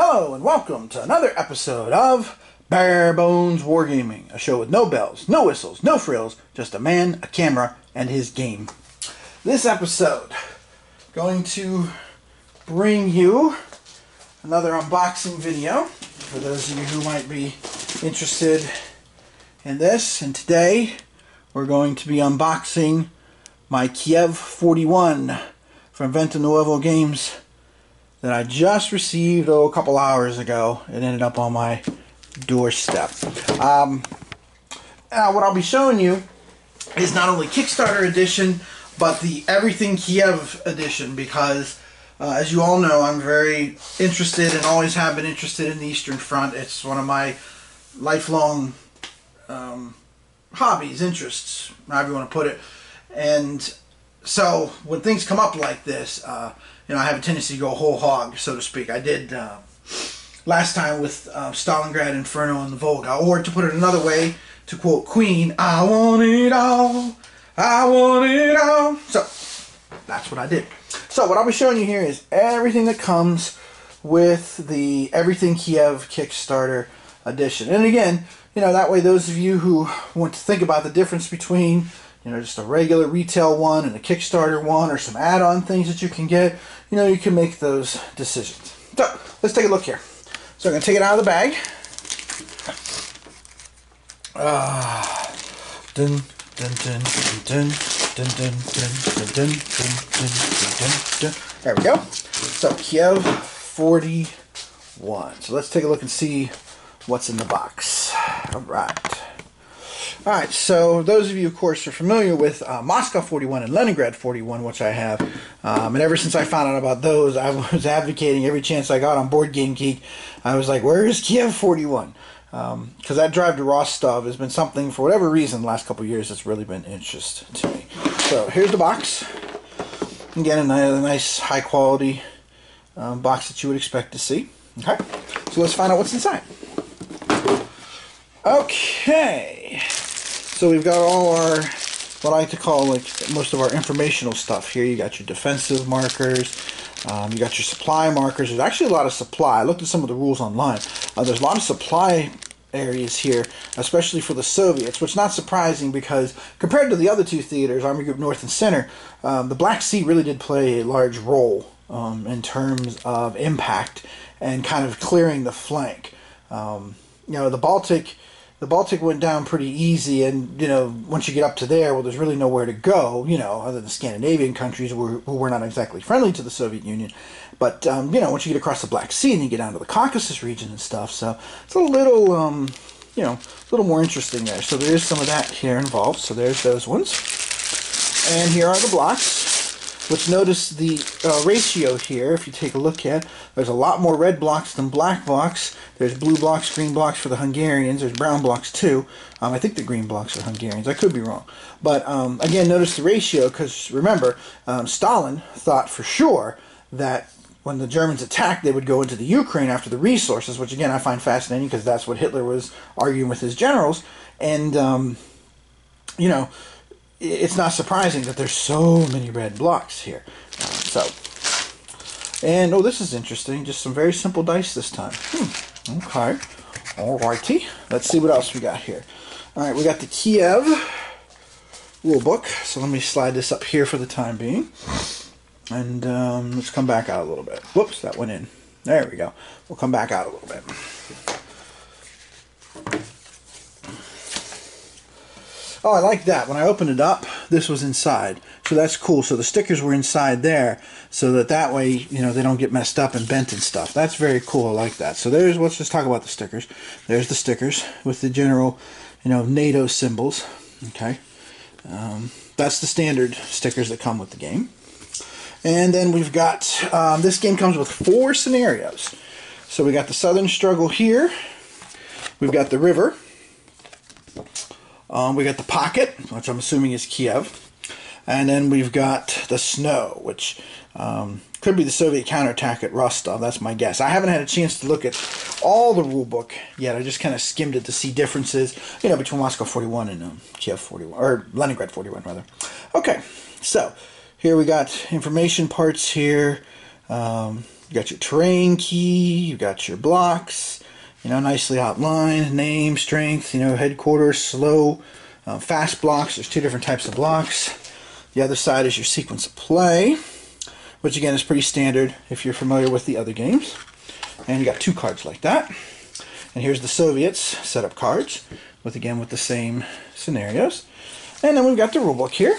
Hello and welcome to another episode of Bare Bones Wargaming, a show with no bells, no whistles, no frills, just a man, a camera, and his game. This episode, going to bring you another unboxing video for those of you who might be interested in this. And today, we're going to be unboxing my Kiev 41 from Venta Nuovo Games that I just received a couple hours ago. It ended up on my doorstep. Now what I'll be showing you is not only Kickstarter edition, but the Everything Kiev edition, because as you all know, I'm very interested and always have been interested in the Eastern Front. It's one of my lifelong hobbies, interests, however you want to put it. And so when things come up like this, you know, I have a tendency to go whole hog, so to speak. I did last time with Stalingrad, Inferno, and the Volga. Or to put it another way, to quote Queen, I want it all, I want it all. So that's what I did. So what I'll be showing you here is everything that comes with the Everything Kiev Kickstarter edition. And again, you know, that way those of you who want to think about the difference between, you know, just a regular retail one and a Kickstarter one, or some add-on things that you can get, you know, you can make those decisions. So, let's take a look here. So I'm going to take it out of the bag. Dun, dun, dun, dun, dun, dun, dun, dun, dun, dun, dun, dun. There we go. So, Kiev 41. So let's take a look and see what's in the box. Alright. Alright, so those of you, of course, are familiar with Moscow 41 and Leningrad 41, which I have. And ever since I found out about those, I was advocating every chance I got on Board Game Geek. I was like, where is Kiev 41? Because that drive to Rostov has been something, for whatever reason, the last couple of years, that's really been interest to me. So here's the box. Again, a nice, high-quality box that you would expect to see. Okay, so let's find out what's inside. Okay. So we've got all our, what I like to call, like, most of our informational stuff here. You got your defensive markers, you got your supply markers. There's actually a lot of supply. I looked at some of the rules online. There's a lot of supply areas here, especially for the Soviets, which is not surprising because compared to the other two theaters, Army Group North and Center, the Black Sea really did play a large role in terms of impact and kind of clearing the flank. You know, the Baltic went down pretty easy, and, you know, once you get up to there, well, there's really nowhere to go, you know, other than Scandinavian countries who were not exactly friendly to the Soviet Union. But, you know, once you get across the Black Sea and you get down to the Caucasus region and stuff, so it's a little, you know, a little more interesting there. So there is some of that here involved, so there's those ones. And here are the blocks, which notice the ratio here, if you take a look at, there's a lot more red blocks than black blocks. There's blue blocks, green blocks for the Hungarians. There's brown blocks too. I think the green blocks are Hungarians. I could be wrong. But again, notice the ratio, because remember, Stalin thought for sure that when the Germans attacked, they would go into the Ukraine after the resources, which again I find fascinating because that's what Hitler was arguing with his generals. And, you know, it's not surprising that there's so many red blocks here. And oh, this is interesting. Just some very simple dice this time. Okay. Alrighty. Let's see what else we got here. Alright, we got the Kiev rulebook. So let me slide this up here for the time being. And let's come back out a little bit. Whoops, that went in. There we go. We'll come back out a little bit. Oh, I like that. When I opened it up, this was inside. So that's cool. So the stickers were inside there, so that way, you know, they don't get messed up and bent and stuff. That's very cool. I like that. So let's just talk about the stickers. There's the stickers with the general, you know, NATO symbols. Okay. That's the standard stickers that come with the game. And then we've got, this game comes with 4 scenarios. So we got the Southern Struggle here. We've got the river. We got the pocket, which I'm assuming is Kiev. And then we've got the snow, which could be the Soviet counterattack at Rostov. That's my guess. I haven't had a chance to look at all the rule book yet. I just kind of skimmed it to see differences, you know, between Moscow 41 and Kiev 41, or Leningrad 41, rather. Okay, so here we got information parts here. You got your terrain key, you got your blocks, nicely outlined, name, strength, headquarters, slow, fast blocks. There's two different types of blocks. The other side is your sequence of play, which again is pretty standard if you're familiar with the other games. And you got two cards like that. And here's the Soviets setup cards, with the same scenarios. And then we've got the rulebook here.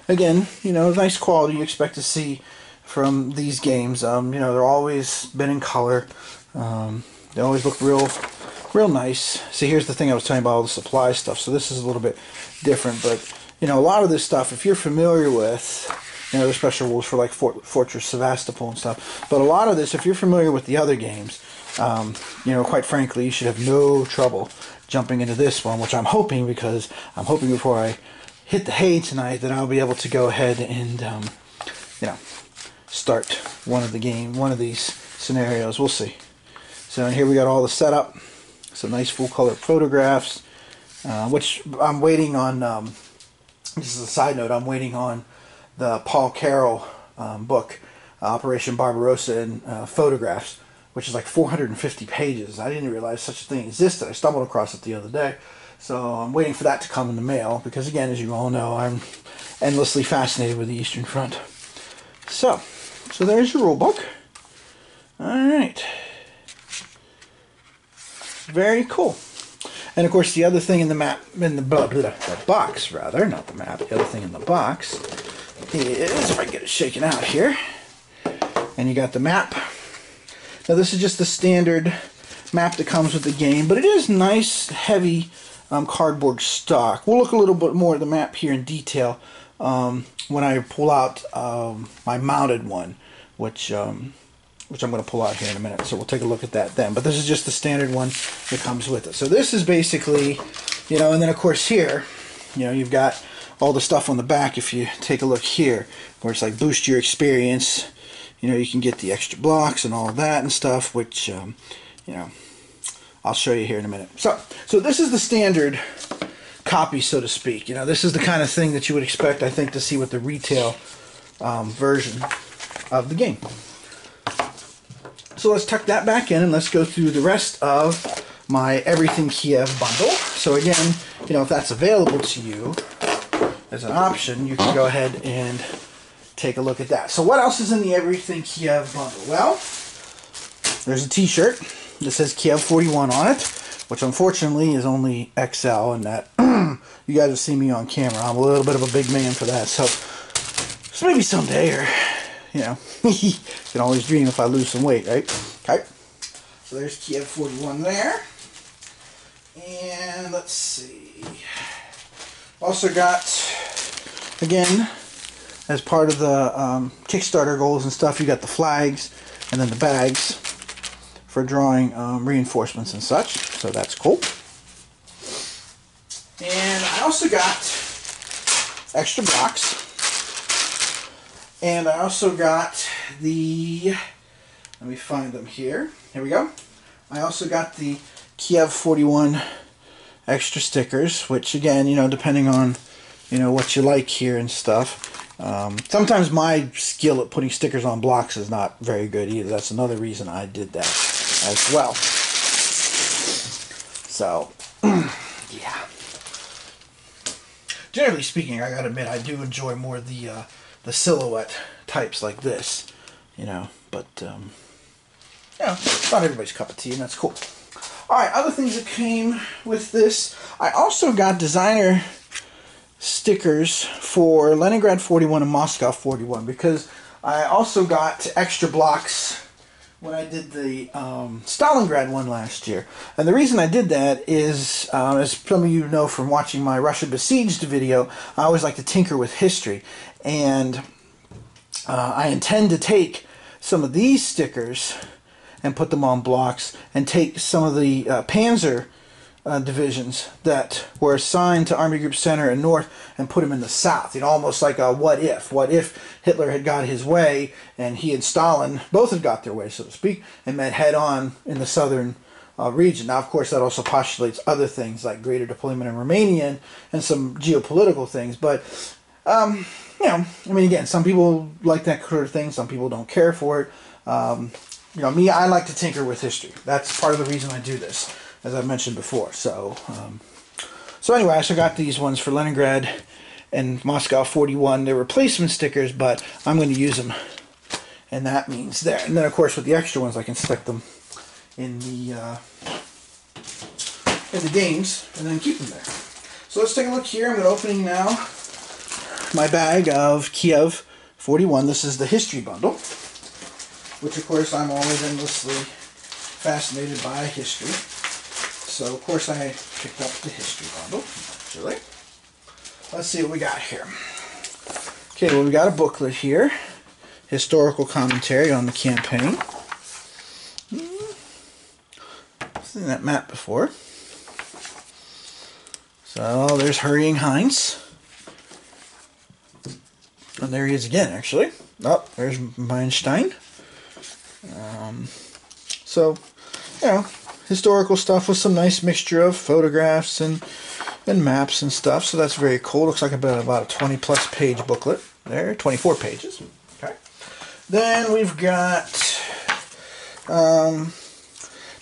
Again, nice quality you expect to see from these games. They're always been in color. They always look real nice. See, here's the thing I was telling you about all the supply stuff. So this is a little bit different, but a lot of this stuff, if you're familiar with, there's special rules for like Fortress Sevastopol and stuff. But a lot of this, if you're familiar with the other games, quite frankly, you should have no trouble jumping into this one, which I'm hoping, because I'm hoping before I hit the hay tonight that I'll be able to go ahead and, start one of these scenarios. We'll see. So here we got all the setup. Some nice full color photographs, which I'm waiting on. This is a side note. I'm waiting on the Paul Carroll book, Operation Barbarossa, and photographs, which is like 450 pages. I didn't realize such a thing existed. I stumbled across it the other day. So I'm waiting for that to come in the mail, because again, as you all know, I'm endlessly fascinated with the Eastern Front. So there's your rule book. Alright. Very cool. And of course, the other thing in the box, rather, not the map, the other thing in the box is, if I get it shaken out here, and you got the map. Now this is just the standard map that comes with the game, but it is nice, heavy cardboard stock. We'll look a little bit more at the map here in detail when I pull out my mounted one, which I'm going to pull out here in a minute. So we'll take a look at that then. But this is just the standard one that comes with it. So this is basically, and then of course here, you've got all the stuff on the back. If you take a look here, where it's like boost your experience, you can get the extra blocks and all of that and stuff, which, I'll show you here in a minute. So this is the standard copy, so to speak. This is the kind of thing that you would expect, I think, to see with the retail version of the game. So let's tuck that back in and let's go through the rest of my Everything Kiev bundle. So again, if that's available to you as an option, you can go ahead and take a look at that. So what else is in the Everything Kiev bundle? Well, there's a t-shirt that says Kiev 41 on it, which unfortunately is only XL, and that you guys have seen me on camera. I'm a little bit of a big man for that. So maybe someday, or you can always dream if I lose some weight, right? Okay. So there's Kiev 41 there. And let's see. Also got, again, as part of the Kickstarter goals and stuff, you got the flags and then the bags for drawing reinforcements and such. So that's cool. And I also got extra blocks. And I also got the, let me find them here. Here we go. I also got the Kiev 41 extra stickers, which again, depending on, what you like here and stuff. Sometimes my skill at putting stickers on blocks is not very good either. That's another reason I did that as well. So, yeah. Generally speaking, I gotta admit, I do enjoy more the silhouette types like this, but not everybody's cup of tea, and that's cool. Alright, other things that came with this, I also got designer stickers for Leningrad 41 and Moscow 41, because I also got extra blocks when I did the Stalingrad one last year. And the reason I did that is, as some of you know from watching my Russia Besieged video, I always like to tinker with history. And I intend to take some of these stickers and put them on blocks, and take some of the Panzer divisions that were assigned to Army Group Center and North and put them in the South. Almost like a what if. What if Hitler had got his way and he and Stalin both had got their way, so to speak, and met head on in the southern region. Now, of course, that also postulates other things like greater deployment in Romania and some geopolitical things, but You know, I mean, again, some people like that sort of thing. Some people don't care for it. You know, me, I like to tinker with history. That's part of the reason I do this, as I mentioned before. So, so anyway, I also got these ones for Leningrad and Moscow 41. They're replacement stickers, but I'm going to use them, and that means there. And then, of course, with the extra ones, I can stick them in the games and then keep them there. So let's take a look here. I'm going to open now my bag of Kiev 41. This is the history bundle, which of course I'm always endlessly fascinated by history. So of course I picked up the history bundle, actually. Let's see what we got here. Okay, well, we got a booklet here. Historical commentary on the campaign. I've seen that map before. So there's Hurrying Heinz. And there he is again, actually. Oh, there's Meilenstein. So, you know, historical stuff with some nice mixture of photographs and maps and stuff. So that's very cool. Looks like about a 20-plus page booklet there. 24 pages. Okay. Then we've got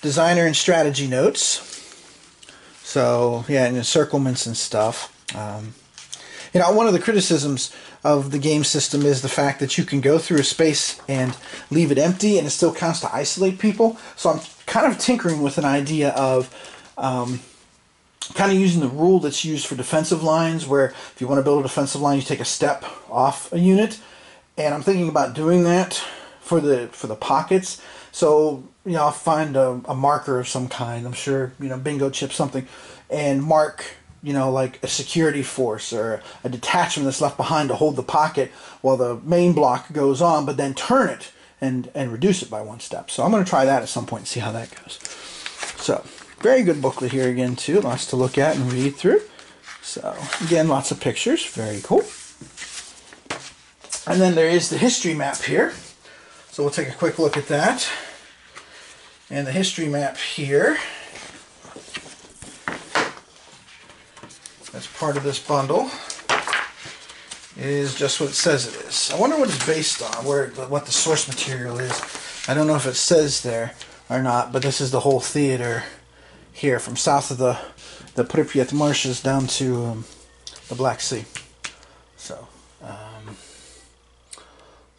designer and strategy notes. So, yeah, and encirclements and stuff. You know, one of the criticisms of the game system is the fact that you can go through a space and leave it empty and it still counts to isolate people. So I'm kind of tinkering with an idea of kind of using the rule that's used for defensive lines, where if you want to build a defensive line, you take a step off a unit. And I'm thinking about doing that for the pockets. So, you know, I'll find a marker of some kind. I'm sure, you know, bingo chip something, and mark, you know, like a security force or a detachment that's left behind to hold the pocket while the main block goes on, but then turn it and reduce it by one step. So I'm going to try that at some point and see how that goes. So, very good booklet here again, too. Lots to look at and read through. So, again, lots of pictures. Very cool. And then there is the history map here. So we'll take a quick look at that. And the history map here, as part of this bundle, is just what it says it is. I wonder what it's based on, what the source material is. I don't know if it says there or not, but this is the whole theater here, from south of the Pripyat marshes down to the Black Sea. So,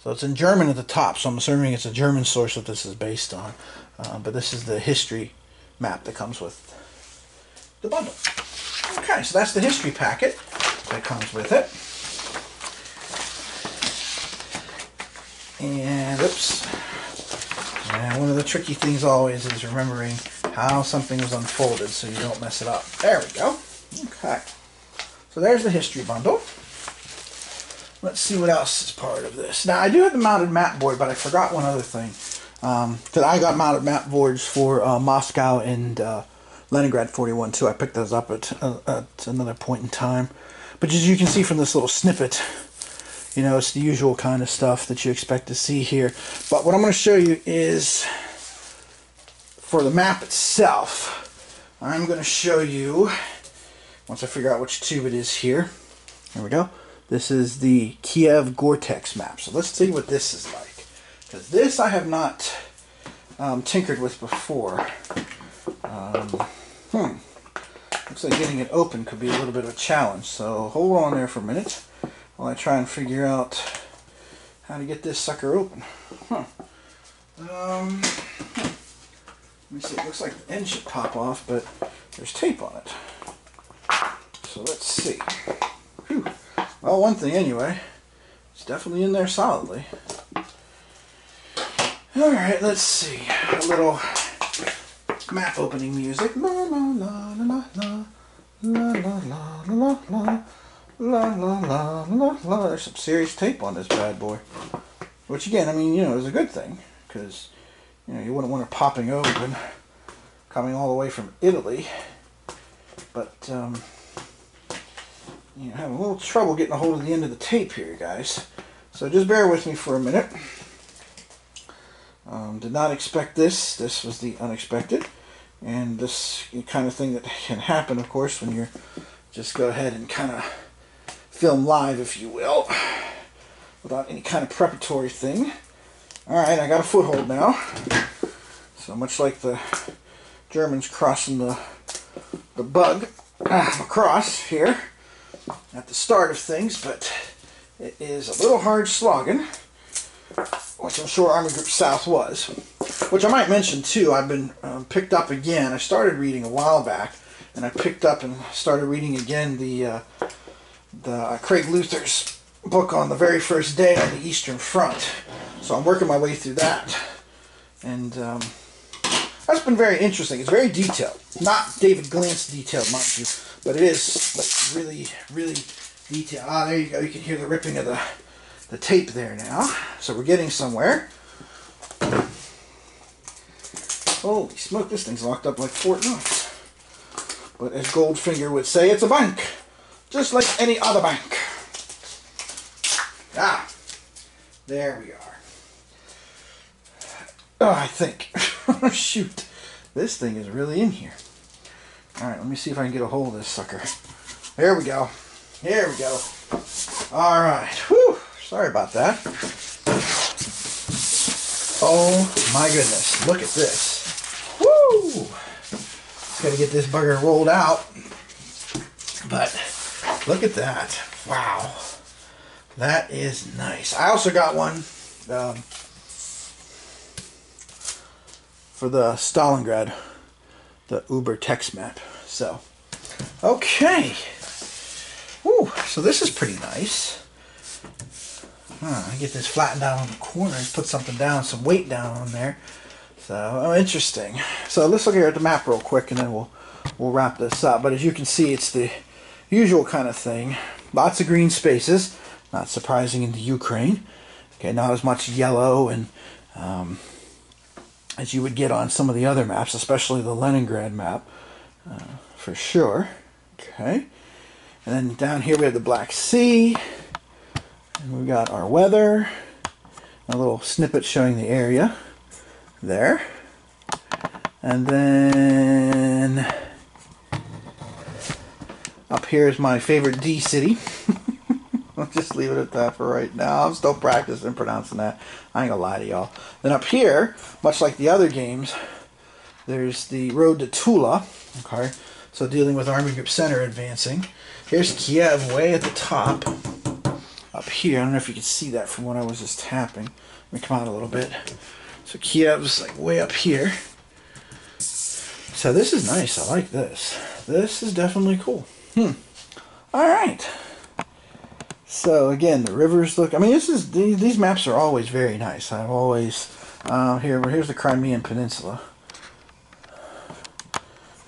so it's in German at the top, so I'm assuming it's a German source that this is based on. But this is the history map that comes with the bundle. Okay, so that's the history packet that comes with it. And, oops. And one of the tricky things always is remembering how something was unfolded so you don't mess it up. There we go. Okay. So there's the history bundle. Let's see what else is part of this. Now, I do have the mounted map board, but I forgot one other thing. That I got mounted map boards for Moscow and Leningrad 41 too. I picked those up at another point in time. But as you can see from this little snippet, you know, it's the usual kind of stuff that you expect to see here. But what I'm going to show you is, for the map itself, I'm going to show you, once I figure out which tube it is here. There we go. This is the Kiev Gore-Tex map. So let's see what this is like. Because this I have not tinkered with before. Looks like getting it open could be a little bit of a challenge. So hold on there for a minute while I try and figure out how to get this sucker open. Let me see. It looks like the end should pop off, but there's tape on it. So let's see. Whew. Well, one thing anyway, it's definitely in there solidly. Alright, let's see. A little map opening music. La la la la la la la la la la la la la la. There's some serious tape on this bad boy. Which again, I mean, you know, is a good thing. Because, you know, you wouldn't want it popping open coming all the way from Italy. But, you know, having a little trouble getting a hold of the end of the tape here, guys. So just bear with me for a minute. Did not expect this. This was the unexpected. And this kind of thing that can happen, of course, when you just go ahead and kind of film live, if you will, without any kind of preparatory thing. Alright, I got a foothold now. So much like the Germans crossing the bug across here at the start of things, but it is a little hard slogging, which I'm sure Army Group South was. Which I might mention too, I've been picked up again. I started reading a while back, and I picked up and started reading again the Craig Luther's book on the very first day on the Eastern Front. So I'm working my way through that, and that's been very interesting. It's very detailed. Not David Glantz detailed, mind you, but it is like really, really detailed. Ah, there you go. You can hear the ripping of the tape there now. So we're getting somewhere. Holy smoke, this thing's locked up like Fort Knox. But as Goldfinger would say, it's a bank. Just like any other bank. Ah, there we are. Oh, I think. Shoot. This thing is really in here. Alright, let me see if I can get a hold of this sucker. There we go. Here we go. Alright. Whew. Sorry about that. Oh my goodness. Look at this. Woo! Just gotta get this bugger rolled out. But look at that. Wow. That is nice. I also got one for the Stalingrad, the Uber text map. So, okay. Woo, so this is pretty nice. I get this flattened out on the corners, put something down, some weight down on there. So, oh, interesting. So let's look here at the map real quick, and then we'll wrap this up. But as you can see, it's the usual kind of thing. Lots of green spaces. Not surprising in the Ukraine. Okay, not as much yellow and as you would get on some of the other maps, especially the Leningrad map, for sure. Okay, and then down here we have the Black Sea, and we've got our weather, a little snippet showing the area there, and then up here is my favorite D city. I'll just leave it at that for right now. I'm still practicing pronouncing that. I ain't gonna lie to y'all. Then up here, much like the other games, there's the road to Tula. Okay, so dealing with Army Group Center advancing. Here's Kiev way at the top. Up here, I don't know if you can see that from what I was just tapping. Let me come out a little bit. So Kiev's like way up here. So this is nice. I like this. This is definitely cool. All right. So again, the rivers look. I mean, these maps are always very nice. I've always here's the Crimean Peninsula,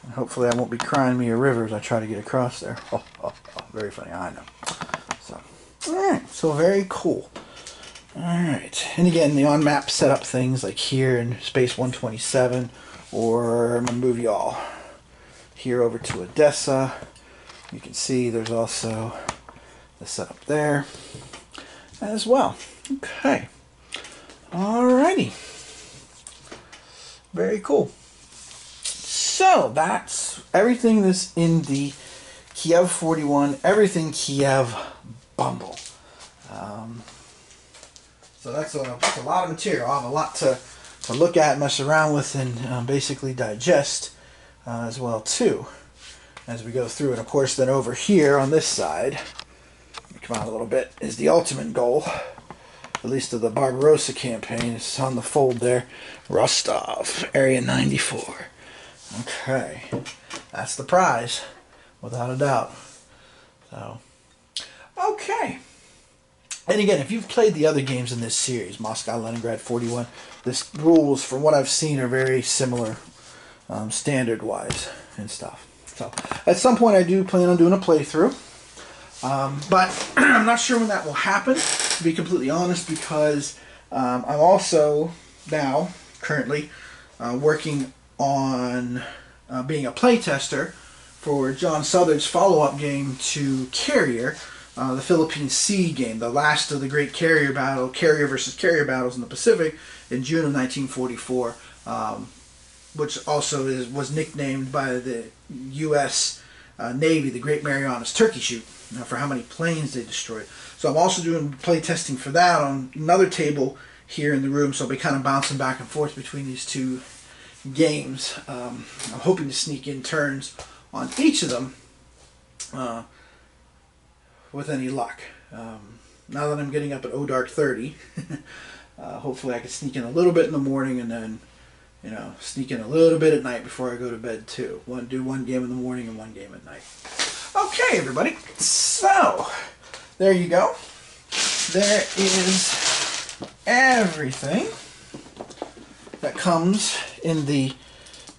and hopefully I won't be crying me a river as I try to get across there. Oh, very funny. I know. So all right, so very cool. All right, and again, the on-map setup things like here in Space 127, or I'm gonna move y'all here over to Odessa. You can see there's also the setup there as well. Okay. Alrighty. Very cool. So that's everything that's in the Kiev 41, everything Kiev bundle. So that's a lot of material. I have a lot to look at, mess around with, and basically digest as well too as we go through. And of course then over here on this side, come out a little bit, is the ultimate goal, at least of the Barbarossa campaign. It's on the fold there. Rostov, Area 94. Okay, that's the prize, without a doubt. So, okay. And again, if you've played the other games in this series, Moscow, Leningrad, 41, the rules, from what I've seen, are very similar, standard-wise and stuff. So, at some point I do plan on doing a playthrough. But I'm not sure when that will happen, to be completely honest, because I'm also now currently working on being a playtester for John Southard's follow-up game to Carrier, the Philippine Sea game, the last of the great carrier versus carrier battles in the Pacific in June of 1944, which also was nicknamed by the U.S. Navy, the Great Marianas Turkey Shoot, for how many planes they destroyed. So I'm also doing play testing for that on another table here in the room, so I'll be kind of bouncing back and forth between these two games. I'm hoping to sneak in turns on each of them with any luck. Now that I'm getting up at dark 30, hopefully I can sneak in a little bit in the morning and then, sneak in a little bit at night before I go to bed too. Do one game in the morning and one game at night. Okay, everybody. So, there you go. There is everything that comes in the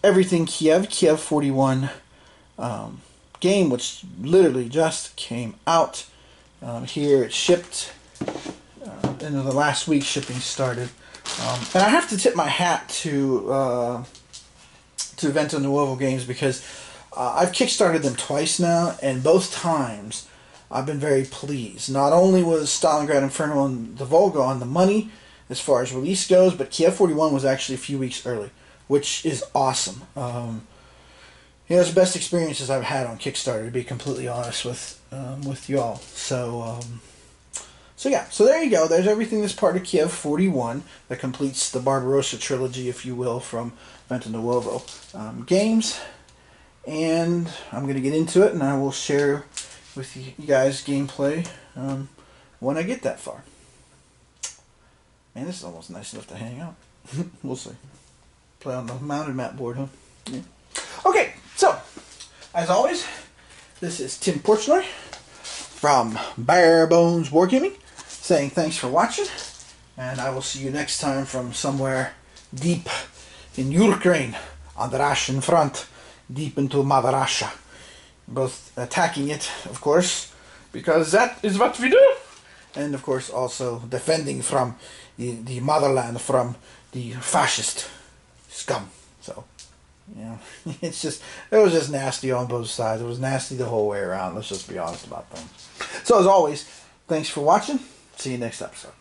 Everything Kiev 41 game, which literally just came out. Here it shipped, and the last week shipping started. And I have to tip my hat to Vento Nuovo Games, because I've kickstarted them twice now, and both times I've been very pleased. Not only was Stalingrad Inferno and the Volga on the money as far as release goes, but Kiev 41 was actually a few weeks early, which is awesome. It's the best experiences I've had on Kickstarter, to be completely honest with y'all. So yeah, so there you go. There's everything that's part of Kiev 41 that completes the Barbarossa trilogy, if you will, from Vento Nuovo Games. And I'm going to get into it, and I will share with you guys gameplay when I get that far. Man, this is almost nice enough to hang out. We'll see. Play on the mounted map board, huh? Yeah. Okay, so, as always, this is Tim Portnoy from Bare Bones Wargaming, saying thanks for watching, and I will see you next time from somewhere deep in Ukraine, on the Russian front, deep into Mother Russia. Both attacking it, of course, because that is what we do, and of course also defending from the motherland from the fascist scum. So, it was just nasty on both sides. It was nasty the whole way around. Let's just be honest about things. So as always, thanks for watching. See you next episode.